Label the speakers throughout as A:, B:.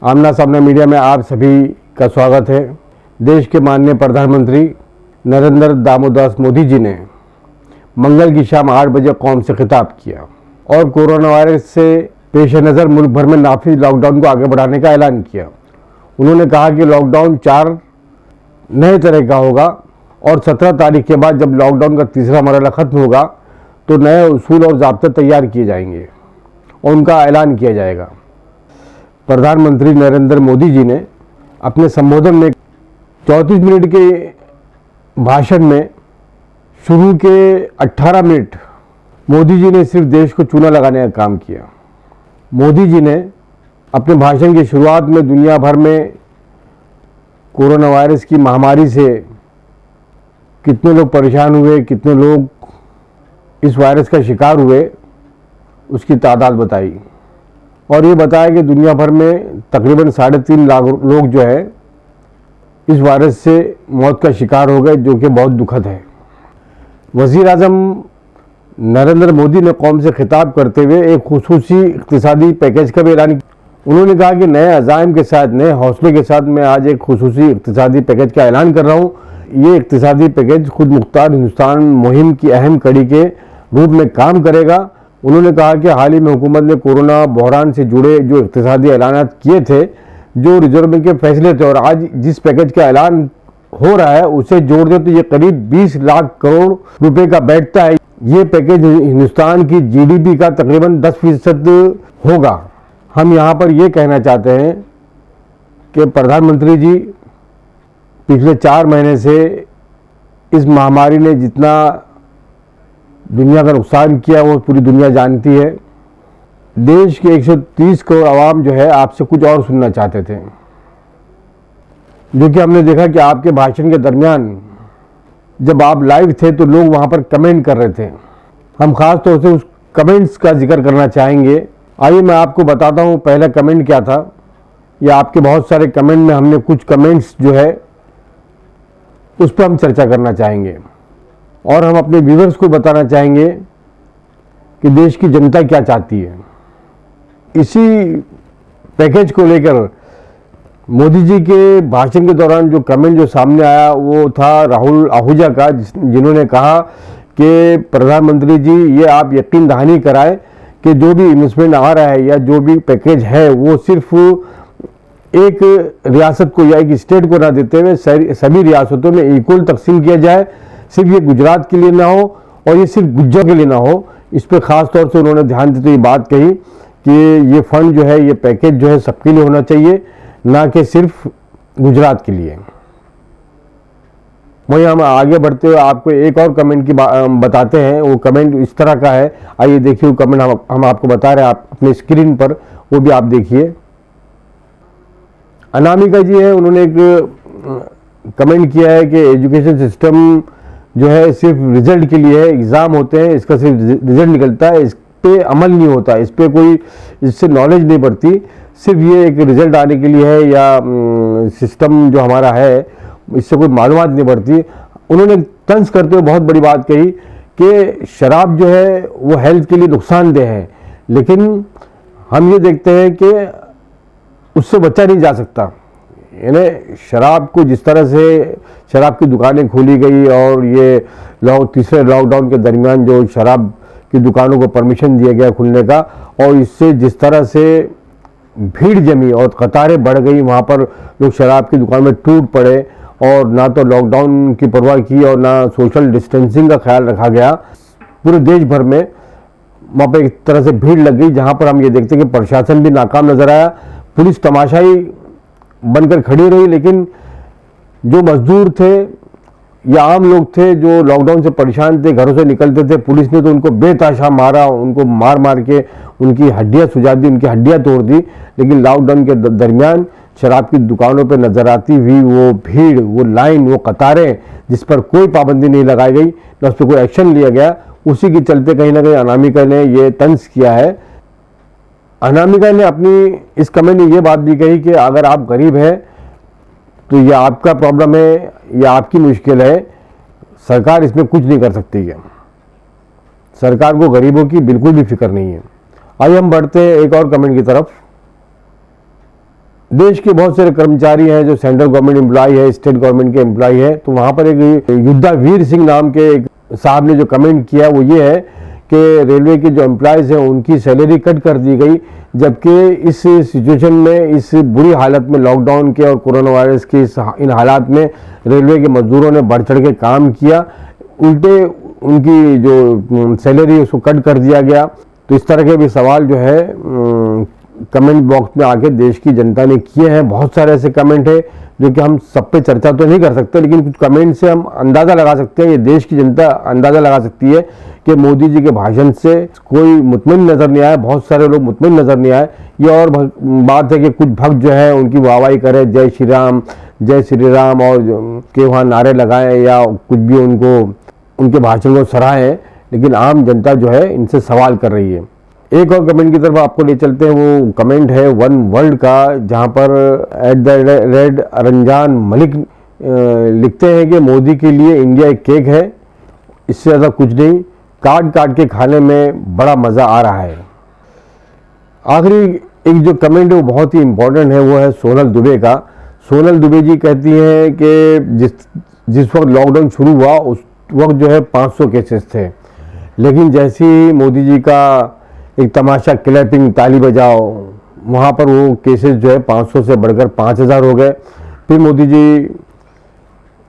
A: आमना सामना मीडिया में आप सभी का स्वागत है। देश के माननीय प्रधानमंत्री नरेंद्र दामोदर मोदी जी ने मंगल की शाम 8 बजे कौम से खिताब किया और कोरोना वायरस से पेश नज़र मुल्क भर में नाफिज लॉकडाउन को आगे बढ़ाने का ऐलान किया। उन्होंने कहा कि लॉकडाउन 4 नए तरह का होगा और 17 तारीख के बाद जब लॉकडाउन का तीसरा मरहला ख़त्म होगा तो नए उसूल और ज़ाब्ते तैयार किए जाएंगे और उनका ऐलान किया जाएगा। प्रधानमंत्री नरेंद्र मोदी जी ने अपने संबोधन में 34 मिनट के भाषण में शुरू के 18 मिनट मोदी जी ने सिर्फ देश को चूना लगाने का काम किया। मोदी जी ने अपने भाषण की शुरुआत में दुनिया भर में कोरोना वायरस की महामारी से कितने लोग परेशान हुए, कितने लोग इस वायरस का शिकार हुए, उसकी तादाद बताई और ये बताया कि दुनिया भर में तकरीबन 3.5 लाख लोग जो है इस वायरस से मौत का शिकार हो गए, जो कि बहुत दुखद है। वज़ीर आज़म नरेंद्र मोदी ने कौम से खिताब करते हुए एक खुसूसी इक़्तिसादी पैकेज का भी ऐलान किया। उन्होंने कहा कि नए अज़ाइम के साथ, नए हौसले के साथ मैं आज एक खुसूसी इक़्तिसादी पैकेज का ऐलान कर रहा हूँ। ये इक़्तिसादी पैकेज खुद मुख्तार हिंदुस्तान मुहिम की अहम कड़ी के रूप में काम करेगा। उन्होंने कहा कि हाल ही में हुकूमत ने कोरोना बहरान से जुड़े जो इक़्तिसादी ऐलानात किए थे, जो रिजर्व बैंक के फैसले थे, और आज जिस पैकेज का ऐलान हो रहा है उसे जोड़ दें तो ये करीब 20 लाख करोड़ रुपए का बैठता है। ये पैकेज हिंदुस्तान की जीडीपी का तकरीबन 10% होगा। हम यहाँ पर ये कहना चाहते हैं कि प्रधानमंत्री जी पिछले 4 महीने से इस महामारी ने जितना दुनिया का नुकसान किया वो पूरी दुनिया जानती है। देश के 130 करोड़ आवाम जो है आपसे कुछ और सुनना चाहते थे, जो कि हमने देखा कि आपके भाषण के दरमियान जब आप लाइव थे तो लोग वहाँ पर कमेंट कर रहे थे। हम खास तौर से उस कमेंट्स का जिक्र करना चाहेंगे। आइए मैं आपको बताता हूँ पहला कमेंट क्या था। या आपके बहुत सारे कमेंट में हमने कुछ कमेंट्स जो है उस पर हम चर्चा करना चाहेंगे और हम अपने व्यूअर्स को बताना चाहेंगे कि देश की जनता क्या चाहती है। इसी पैकेज को लेकर मोदी जी के भाषण के दौरान जो कमेंट जो सामने आया वो था राहुल आहूजा का, जिन्होंने कहा कि प्रधानमंत्री जी ये आप यकीन दहानी कराएं कि जो भी इन्वेस्टमेंट आ रहा है या जो भी पैकेज है वो सिर्फ एक रियासत को या एक स्टेट को ना देते हुए सभी रियासतों में इक्वल तकसीम किया जाए। सिर्फ ये गुजरात के लिए ना हो और ये सिर्फ गुज्जर के लिए ना हो। इस पर ख़ास तौर से उन्होंने ध्यान देते हुए बात कही कि ये फंड जो है, ये पैकेज जो है सबके लिए होना चाहिए, ना कि सिर्फ गुजरात के लिए। वहीं हम आगे बढ़ते हुए आपको एक और कमेंट की बताते हैं। वो कमेंट इस तरह का है, आइए देखिए वो कमेंट हम आपको बता रहे हैं आप अपने स्क्रीन पर, वो भी आप देखिए। अनामिका जी है, उन्होंने एक कमेंट किया है कि एजुकेशन सिस्टम जो है सिर्फ रिजल्ट के लिए है, एग्ज़ाम होते हैं, इसका सिर्फ रिजल्ट निकलता है, इस पे अमल नहीं होता, इस पे कोई इससे नॉलेज नहीं बढ़ती, सिर्फ ये एक रिजल्ट आने के लिए है या सिस्टम जो हमारा है इससे कोई मालूमात नहीं बढ़ती। उन्होंने तंज करते हुए बहुत बड़ी बात कही कि शराब जो है वो हेल्थ के लिए नुकसानदेह है, लेकिन हम ये देखते हैं कि उससे बचा नहीं जा सकता। यानी शराब को जिस तरह से शराब की दुकानें खोली गई और ये तीसरे लॉकडाउन के दरमियान जो शराब की दुकानों को परमिशन दिया गया खुलने का, और इससे जिस तरह से भीड़ जमी और कतारें बढ़ गई, वहाँ पर लोग शराब की दुकान में टूट पड़े और ना तो लॉकडाउन की परवाह की और ना सोशल डिस्टेंसिंग का ख्याल रखा गया। पूरे देश भर में वहाँ पर एक तरह से भीड़ लग गई, जहाँ पर हम ये देखते हैं कि प्रशासन भी नाकाम नजर आया, पुलिस तमाशाई बनकर खड़ी रही। लेकिन जो मजदूर थे या आम लोग थे जो लॉकडाउन से परेशान थे, घरों से निकलते थे, पुलिस ने तो उनको बेतहाशा मारा, उनको मार मार के उनकी हड्डियां सुजा दी, उनकी हड्डियां तोड़ दी। लेकिन लॉकडाउन के दरमियान शराब की दुकानों पर नजर आती हुई वो भीड़, वो लाइन, वो कतारें, जिस पर कोई पाबंदी नहीं लगाई गई, न उस पर कोई एक्शन लिया गया, उसी के चलते कहीं ना कहीं अनामिका ने ये तंज किया है। अनामिका ने अपनी इस कमेंट में ये बात भी कही कि अगर आप गरीब हैं तो ये आपका प्रॉब्लम है, ये आपकी मुश्किल है, सरकार इसमें कुछ नहीं कर सकती है। सरकार को गरीबों की बिल्कुल भी फिक्र नहीं है। आइए हम बढ़ते हैं एक और कमेंट की तरफ। देश के बहुत सारे कर्मचारी हैं जो सेंट्रल गवर्नमेंट एम्प्लॉय है, स्टेट गवर्नमेंट के एम्प्लॉय है, तो वहाँ पर एक युद्धा वीर सिंह नाम के एक साहब ने जो कमेंट किया वो ये है कि रेलवे के जो एम्प्लॉयज़ हैं उनकी सैलरी कट कर दी गई, जबकि इस सिचुएशन में, इस बुरी हालत में, लॉकडाउन के और कोरोना वायरस के इन हालात में रेलवे के मजदूरों ने बढ़ चढ़ के काम किया, उल्टे उनकी जो सैलरी उसको कट कर दिया गया। तो इस तरह के भी सवाल जो है कमेंट बॉक्स में आके देश की जनता ने किए हैं। बहुत सारे ऐसे कमेंट है जो कि हम सब पे चर्चा तो नहीं कर सकते, लेकिन कुछ कमेंट से हम अंदाज़ा लगा सकते हैं, ये देश की जनता अंदाज़ा लगा सकती है कि मोदी जी के भाषण से कोई मुतमिन नज़र नहीं आया, बहुत सारे लोग मुतमिन नज़र नहीं आए। ये और बात है कि कुछ भक्त जो है उनकी वाहवाही करें, जय श्री राम और के वहाँ नारे लगाएं या कुछ भी उनके भाषण को सराहें, लेकिन आम जनता जो है इनसे सवाल कर रही है। एक और कमेंट की तरफ आपको ले चलते हैं, वो कमेंट है वन वर्ल्ड का, जहां पर @रेड रंजान मलिक लिखते हैं कि मोदी के लिए इंडिया एक केक है, इससे ज़्यादा कुछ नहीं, काट काट के खाने में बड़ा मज़ा आ रहा है। आखिरी एक जो कमेंट है वो बहुत ही इम्पोर्टेंट है, वो है सोनल दुबे का। सोनल दुबे जी कहती हैं कि जिस वक्त लॉकडाउन शुरू हुआ उस वक्त जो है 500 केसेस थे, लेकिन जैसे ही मोदी जी का एक तमाशा क्लैपिंग ताली बजाओ, वहाँ पर वो केसेस जो है 500 से बढ़कर 5000 हो गए। फिर मोदी जी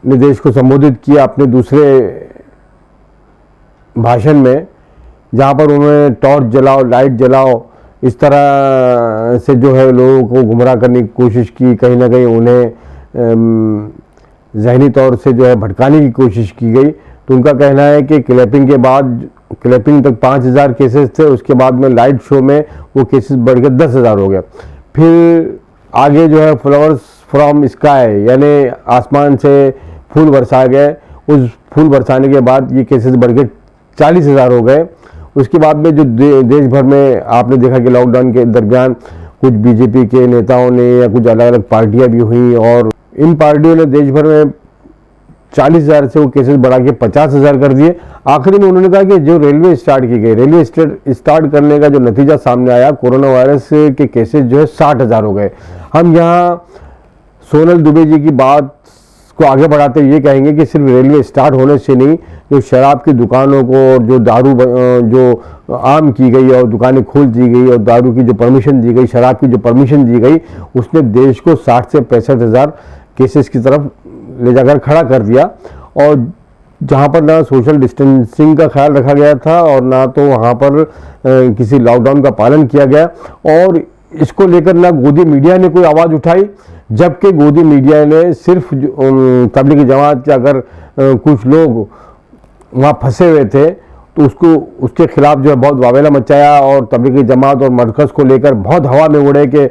A: ने देश को संबोधित किया अपने दूसरे भाषण में, जहाँ पर उन्होंने टॉर्च जलाओ, लाइट जलाओ, इस तरह से जो है लोगों को गुमराह करने की कोशिश की, कहीं ना कहीं उन्हें ज़हनी तौर से जो है भटकाने की कोशिश की गई। तो उनका कहना है कि क्लैपिंग तक 5000 केसेस थे, उसके बाद में लाइट शो में वो केसेस बढ़ के 10,000 हो गए। फिर आगे जो है फ्लावर्स फ्रॉम स्काई, यानी आसमान से फूल बरसाए गए, उस फूल बरसाने के बाद ये केसेस बढ़ के 40,000 हो गए। उसके बाद में जो देश भर में आपने देखा कि लॉकडाउन के दरमियान कुछ बीजेपी के नेताओं ने या कुछ अलग अलग पार्टियां भी हुई, और इन पार्टियों ने देश भर में 40,000 से वो केसेस बढ़ा के 50,000 कर दिए। आखिरी में उन्होंने कहा कि जो रेलवे स्टार्ट की गई, रेलवे स्टार्ट करने का जो नतीजा सामने आया, कोरोना वायरस के केसेस जो है 60,000 हो गए। हम यहाँ सोनल दुबे जी की बात को आगे बढ़ाते हुए ये कहेंगे कि सिर्फ रेलवे स्टार्ट होने से नहीं, जो शराब की दुकानों को और जो दारू जो आम की गई और दुकानें खोल दी गई और दारू की जो परमिशन दी गई, शराब की जो परमिशन दी गई, उसने देश को 60 से 65,000 केसेस की तरफ ले जाकर खड़ा कर दिया। और जहाँ पर ना सोशल डिस्टेंसिंग का ख्याल रखा गया था और ना तो वहाँ पर किसी लॉकडाउन का पालन किया गया, और इसको लेकर ना गोदी मीडिया ने कोई आवाज़ उठाई, जबकि गोदी मीडिया ने सिर्फ तबलीगी जमात के अगर कुछ लोग वहाँ फंसे हुए थे तो उसके खिलाफ जो है बहुत वावेला मचाया, और तबलीगी जमात और मरकज़ को लेकर बहुत हवा में उड़े कि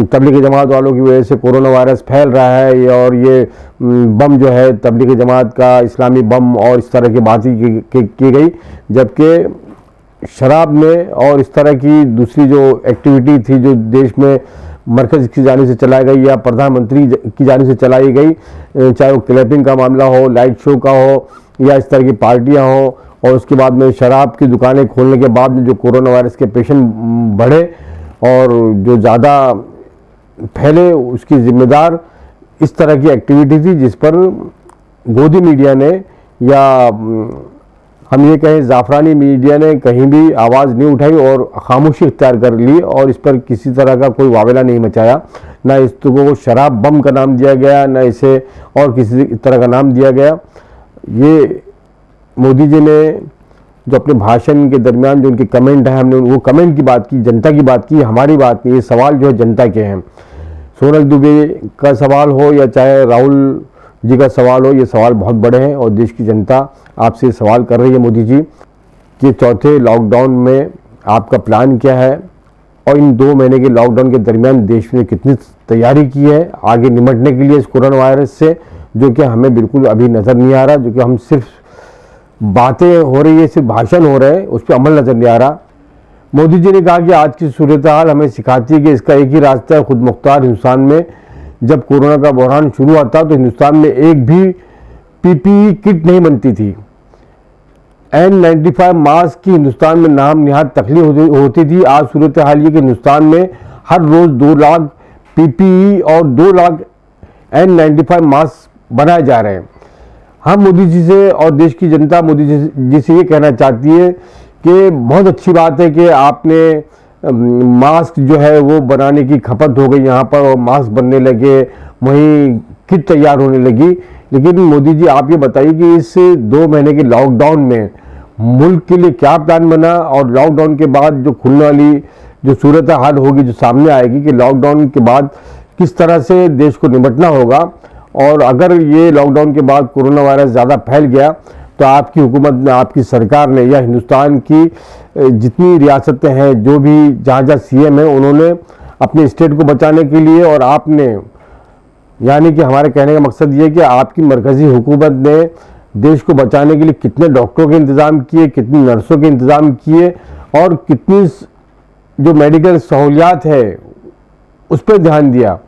A: तबलीगी जमात वालों की वजह से कोरोना वायरस फैल रहा है, और ये बम जो है तबलीगी जमात का इस्लामी बम और इस तरह की बातें की गई। जबकि शराब में और इस तरह की दूसरी जो एक्टिविटी थी जो देश में मरकज़ की जानिब से चलाई गई या प्रधानमंत्री की जानिब से चलाई गई, चाहे वो क्लैपिंग का मामला हो, लाइट शो का हो, या इस तरह की पार्टियां हो, और उसके बाद में शराब की दुकानें खोलने के बाद में जो कोरोना वायरस के पेशेंट बढ़े और जो ज़्यादा फैले, उसकी जिम्मेदार इस तरह की एक्टिविटी थी, जिस पर गोदी मीडिया ने या हम ये कहें जाफरानी मीडिया ने कहीं भी आवाज़ नहीं उठाई और खामोशी इख्तियार कर ली, और इस पर किसी तरह का कोई वावेला नहीं मचाया। ना इसको शराब बम का नाम दिया गया, ना इसे और किसी तरह का नाम दिया गया। ये मोदी जी ने जो अपने भाषण के दरमियान जो उनके कमेंट है, हमने वो कमेंट की बात की, जनता की बात की, हमारी बात नहीं। ये सवाल जो है जनता के हैं। सोनल दुबे का सवाल हो या चाहे राहुल जी का सवाल हो, ये सवाल बहुत बड़े हैं और देश की जनता आपसे सवाल कर रही है मोदी जी कि चौथे लॉकडाउन में आपका प्लान क्या है, और इन 2 महीने के लॉकडाउन के दरमियान देश ने कितनी तैयारी की है आगे निपटने के लिए इस कोरोना वायरस से, जो कि हमें बिल्कुल अभी नज़र नहीं आ रहा, जो कि हम सिर्फ बातें हो रही है, सिर्फ भाषण हो रहे हैं, उस पर अमल नज़र नहीं आ रहा। मोदी जी ने कहा कि आज की सूरत हाल हमें सिखाती है कि इसका एक ही रास्ता है, खुद मुख्तार हिंदुस्तान में। जब कोरोना का बहरान शुरू हुआ था तो हिंदुस्तान में एक भी पीपीई किट नहीं बनती थी। N95 मास्क की हिंदुस्तान में नाम निहात तकलीफ होती थी। आज सूरत हाल ये कि हिंदुस्तान में हर रोज़ 2 लाख पीपीई और 2 लाख N95 मास्क बनाए जा रहे हैं। हम मोदी जी से और देश की जनता मोदी जी से ये कहना चाहती है कि बहुत अच्छी बात है कि आपने मास्क जो है वो बनाने की खपत हो गई यहाँ पर और मास्क बनने लगे, वहीं किट तैयार होने लगी। लेकिन मोदी जी आप ये बताइए कि इस 2 महीने के लॉकडाउन में मुल्क के लिए क्या प्लान बना और लॉकडाउन के बाद जो खुलने वाली जो सूरत हाल होगी, जो सामने आएगी कि लॉकडाउन के बाद किस तरह से देश को निपटना होगा। और अगर ये लॉकडाउन के बाद कोरोना वायरस ज़्यादा फैल गया तो आपकी हुकूमत ने, आपकी सरकार ने या हिंदुस्तान की जितनी रियासतें हैं, जो भी जहाँ सीएम हैं, उन्होंने अपने स्टेट को बचाने के लिए और आपने, यानी कि हमारे कहने का मकसद ये है कि आपकी मरकज़ी हुकूमत ने देश को बचाने के लिए कितने डॉक्टरों के इंतज़ाम किए, कितनी नर्सों के इंतज़ाम किए और कितनी जो मेडिकल सहूलियात है उस पर ध्यान दिया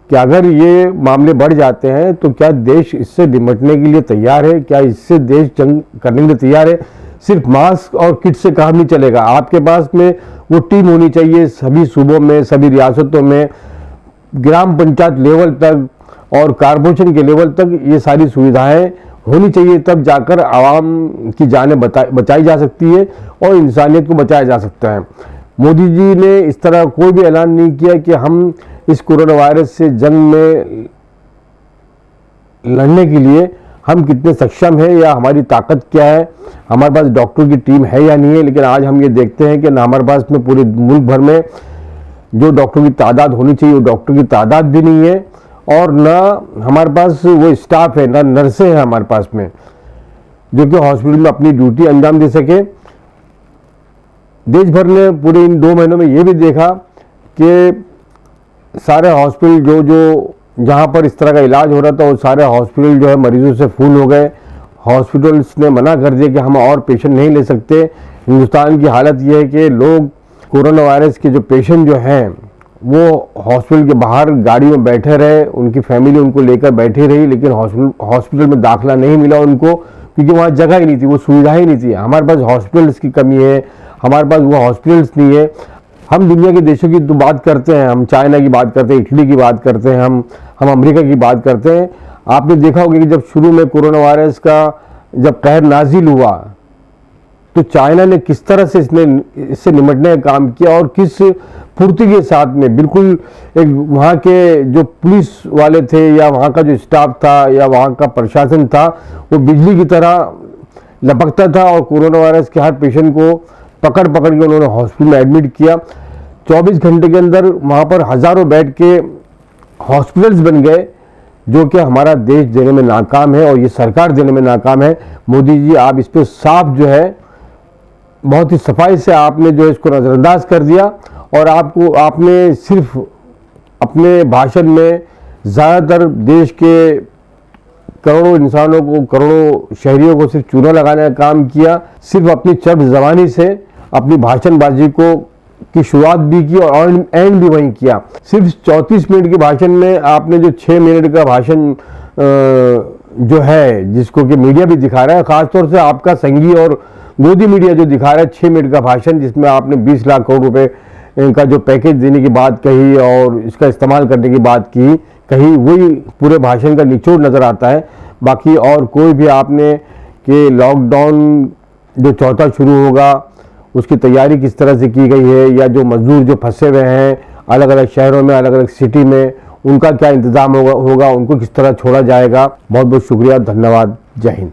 A: कि अगर ये मामले बढ़ जाते हैं तो क्या देश इससे निपटने के लिए तैयार है, क्या इससे देश जंग करने के लिए तैयार है। सिर्फ मास्क और किट से काम नहीं चलेगा, आपके पास में वो टीम होनी चाहिए सभी सूबों में, सभी रियासतों में, ग्राम पंचायत लेवल तक और कारपोरेशन के लेवल तक ये सारी सुविधाएं होनी चाहिए, तब जाकर आवाम की जानें बचाई जा सकती है और इंसानियत को बचाया जा सकता है। मोदी जी ने इस तरह कोई भी ऐलान नहीं किया कि हम इस कोरोना वायरस से जंग में लड़ने के लिए हम कितने सक्षम हैं या हमारी ताकत क्या है, हमारे पास डॉक्टर की टीम है या नहीं है। लेकिन आज हम ये देखते हैं कि ना हमारे पास में पूरे मुल्क भर में जो डॉक्टरों की तादाद होनी चाहिए वो डॉक्टर की तादाद भी नहीं है और ना हमारे पास वो स्टाफ है, ना नर्सें हैं हमारे पास में जो कि हॉस्पिटल में अपनी ड्यूटी अंजाम दे सके। देश भर ने पूरे इन 2 महीनों में ये भी देखा कि सारे हॉस्पिटल जो जहाँ पर इस तरह का इलाज हो रहा था वो सारे हॉस्पिटल जो है मरीजों से फुल हो गए। हॉस्पिटल्स ने मना कर दिया कि हम और पेशेंट नहीं ले सकते। हिंदुस्तान की हालत ये है कि लोग कोरोना वायरस के जो पेशेंट जो हैं वो हॉस्पिटल के बाहर गाड़ी में बैठे रहे, उनकी फैमिली उनको लेकर बैठी रही, लेकिन हॉस्पिटल में दाखिला नहीं मिला उनको क्योंकि वहाँ जगह ही नहीं थी, वो सुविधा ही नहीं थी। हमारे पास हॉस्पिटल्स की कमी है, हमारे पास वो हॉस्पिटल्स नहीं है। हम दुनिया के देशों की तो बात करते हैं, हम चाइना की बात करते हैं, इटली की बात करते हैं, हम अमेरिका की बात करते हैं। आपने देखा होगा कि जब शुरू में कोरोना वायरस का जब कहर नाजिल हुआ तो चाइना ने किस तरह से इससे निपटने का काम किया और किस फुर्ती के साथ में, बिल्कुल एक वहाँ के जो पुलिस वाले थे या वहाँ का जो स्टाफ था या वहाँ का प्रशासन था वो बिजली की तरह लपकता था और कोरोना वायरस के हर पेशेंट को पकड़ के उन्होंने हॉस्पिटल में एडमिट किया। 24 घंटे के अंदर वहाँ पर हज़ारों बेड के हॉस्पिटल्स बन गए जो कि हमारा देश देने में नाकाम है और ये सरकार देने में नाकाम है। मोदी जी आप इस पर साफ जो है बहुत ही सफाई से आपने जो इसको नज़रअंदाज कर दिया और आपने सिर्फ अपने भाषण में ज़्यादातर देश के करोड़ों इंसानों को, करोड़ों शहरियों को सिर्फ चूना लगाने का काम किया। सिर्फ अपनी चर्ब ज़बानी से अपनी भाषणबाजी की शुरुआत भी की और एंड भी वहीं किया। सिर्फ 34 मिनट के भाषण में आपने जो 6 मिनट का भाषण जो है जिसको कि मीडिया भी दिखा रहा है, ख़ासतौर से आपका संघी और गोदी मीडिया जो दिखा रहा है 6 मिनट का भाषण जिसमें आपने 20 लाख करोड़ रुपए का जो पैकेज देने की बात कही और इसका इस्तेमाल करने की बात की कहीं, वही पूरे भाषण का निचोड़ नज़र आता है। बाकी और कोई भी आपने कि लॉकडाउन जो चौथा शुरू होगा उसकी तैयारी किस तरह से की गई है या जो मजदूर जो फंसे हुए हैं अलग अलग शहरों में, अलग अलग सिटी में, उनका क्या इंतज़ाम होगा, उनको किस तरह छोड़ा जाएगा। बहुत बहुत शुक्रिया, धन्यवाद, जय हिंद।